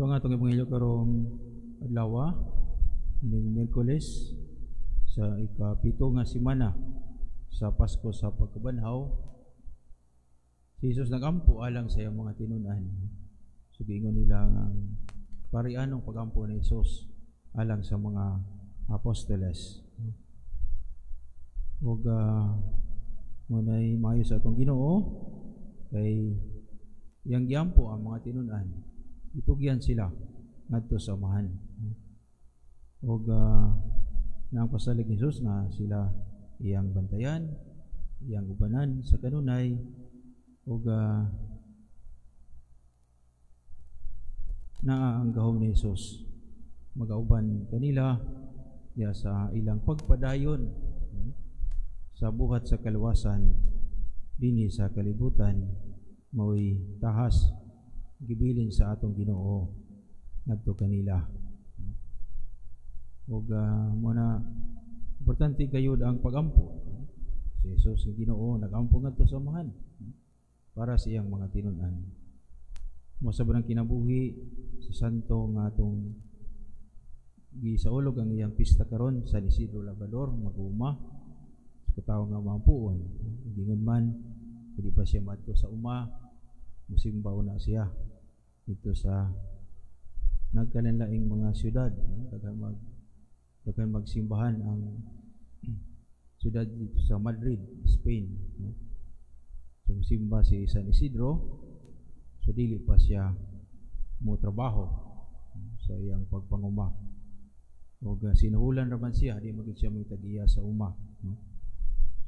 So nga itong ebanghelyo karong adlaw ning Miyerkules sa ikapito nga semana sa Pasko sa pagkabanhaw, si Jesus nagampo alang sa iyang mga tinunan. So giingon nila ang parianong pagampo ni Jesus alang sa mga apostoles. Ug munay maayo sa atong Ginoo kay iyang giampo ang mga tinunan, itugyan sila ngadto sa amahan. Ug nang pasalig ni Jesus nga sila iyang bantayan, iyang ubanan sa kanunay, ug naa ang gahom ni Jesus magauban kanila ya sa ilang pagpadayon sa buhat sa kaluwasan dinhi sa kalibutan, mao'y tahas gibilin sa atong Ginoo ngadto kanila. Ug muna importante gayud ang pagampo. Si Jesus nga Ginoo nagampo ngadto sa amahan para sa iyang mga tinunan. Mo sa barang kinabuhi sa santo nga atong gisaulog ang iyang pista karon sa San Isidro Labrador, mag-uma sa katawo nga mampuon. Gingon man hindi pa siya madto sa uma, musimbaw na siya dito sa nagkananlaing mga syudad. Daghan magsimbahan ang syudad dito sa Madrid, Spain. So musimba si San Isidro, so dili pa siya mo trabaho sa iyang pagpanguma. O sinuhulan raman siya, di maging siya magtagiya sa uma.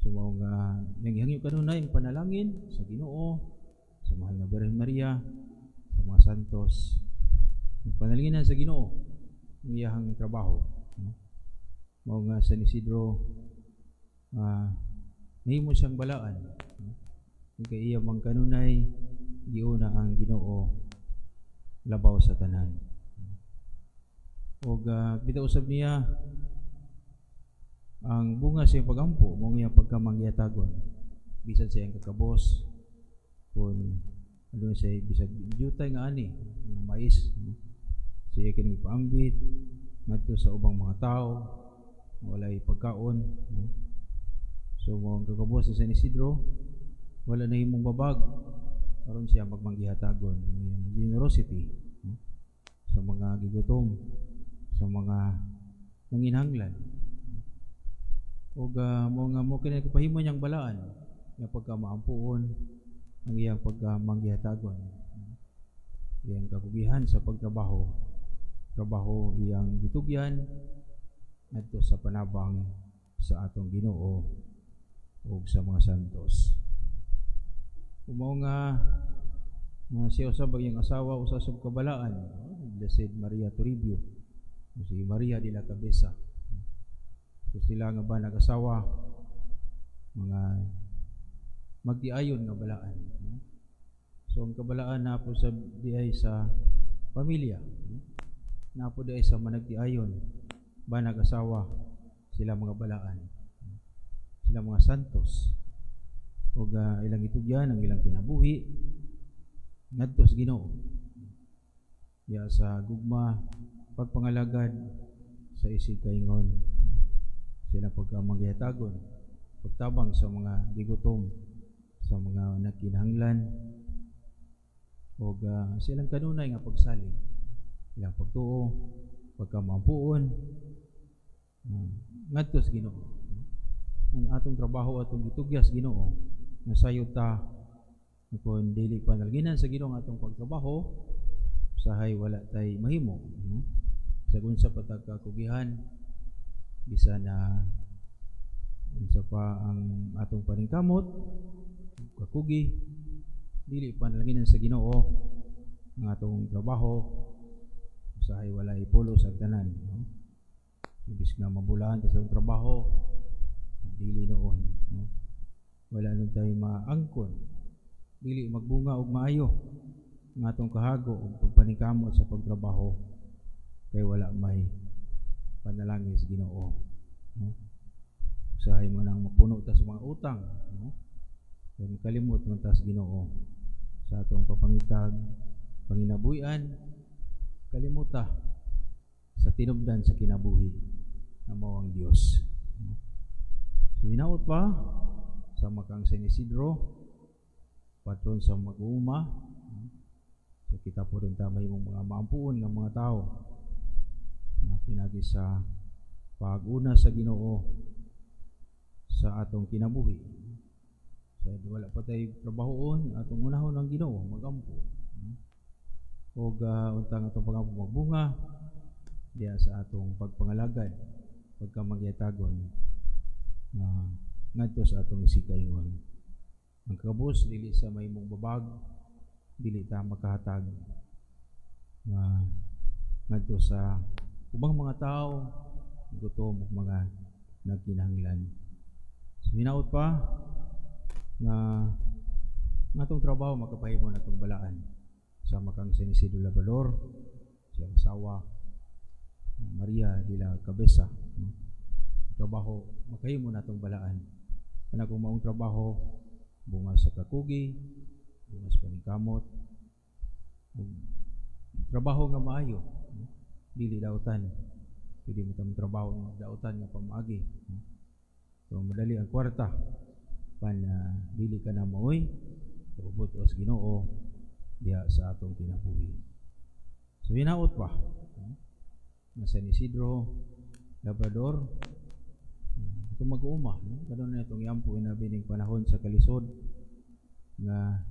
So mao nga hangyo kanunay ang panalangin sa Ginoo, sa mahal na Birhen Maria, sa mga santos. Ang panalinginan sa Ginoo ang iyang trabaho. Mao nga San Isidro nahimo siyang balaan. Kay iya mang kanunay giuna ang Ginoo labaw sa tanan. Og bitaw usab niya ang bunga sa iyang pagampo, mao nga pagkamangyatagon. Bisan sa iyang kakabos kun ano siya bisag jutay nga ani nga mais, siya kining paambit ngadto sa ubang mga tao walay pagkaon. So mao ang kakabos si San Isidro, wala na himong babag aron siya magmanggihatagon ang generosity sa mga gigutom, sa mga nanginhanglan. Ug mo kini kapahimo niyang balaan nga pagkamaampuon ang iyang pagkamanggihatagon, iyang kapugihan sa pagtrabaho iyang gitugyan ngadto sa panabang sa atong Ginoo ug sa mga santos. Mao nga siya usab ang iyang asawa usa sa kabalaan, Blessed Maria Toribio, si Maria de la Cabeza. So sila nga ba nag-asawa mga magdiayon nga balaan. So ang kabalaan na po sa diay sa pamilya, na po diay sa managdiayon ba nag-asawa, sila mga balaan, sila mga santos. O ilang itugyan ang ilang kinabuhi ngadto sa Ginoo ya sa gugma pagpangalagad sa isig kaingon, sila pagkamanggihatagon, pagtabang sa mga gigutom, sa mga nagkinahanglan, o silang kanunay nga pagsalig, ilang pagtuo, pagkamampuon ngadto sa Ginoo. Ang atong trabaho atong gitugya sa Ginoo, nasayod ta kung dili panalginan sa Ginoo atong pagtrabaho, usahay wala tay mahimo. Sagun sa patagkakugihan, bisan na unsa pa ang atong paningkamot, kakugi, dili panalginan sa Ginoo ang atong trabaho, usahay wala ipulos ang tanan. Ibis nga mabulaan ta sa atong trabaho, dili noon. Wala nun tayo maangkon, dili magbunga og maayo ng atong kahago o pagpaningkamot sa pagtrabaho, kay wala may panalangin sa Ginoo. Usahay mo nang mapuno ta sa mga utang, kay makalimot man ta sa Ginoo sa atong papangitag, panginabuyan, kalimuta sa tinubdan sa kinabuhi na mao ang Dios. So hinaot pa sa makang San Isidro, patron sa mag-uuma. So kita po rin tamay mong mga maampuon ng mga tao na pinagi sa pag-una sa Ginoo sa atong kinabuhi. So wala pa tayo trabahoon, atong unahon ang Ginoo magampo. O untang atong pangampo magbunga diya sa atong pagpangalagad pagkamagyatagon ngadto sa atong isikaingon. Ang kabus dili sa mahimong babag, dili ta makahatag ngadto sa ubang mga tao gutom ug mga nagkinahanglan. So hinaot pa nga atong trabaho makapahimo natong balaan sa makang San Isidro Labrador, siyang asawa Maria de la Cabeza. Trabaho makahimo natong balaan. Kana kung maong trabaho bunga sa kakugi, bunga sa paningkamot, trabaho nga maayo, dili dautan. Pwede mo tamang trabaho nga dautan nga pamaagi. So madali ang kwarta pan dili ka na maoy ubot os Ginoo diha sa atong kinabuhi. So hinaot pa na San Isidro Labrador itong mag-uuma, kanon na itong yampo inabining panahon sa kalisod nga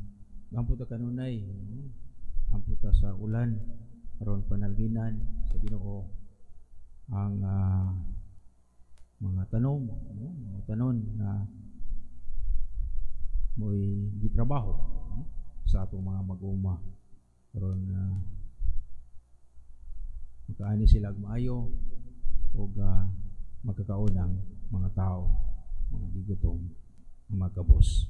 ampo ta kanunay, ampo ta sa ulan aron panalginan sa Ginoo ang mga tanom, mga tanon na mo'y gitrabaho sa atong mga mag-uuma aron makaani sila maayo o magkakaon ang mga tao, mga gigutom, mga kabos.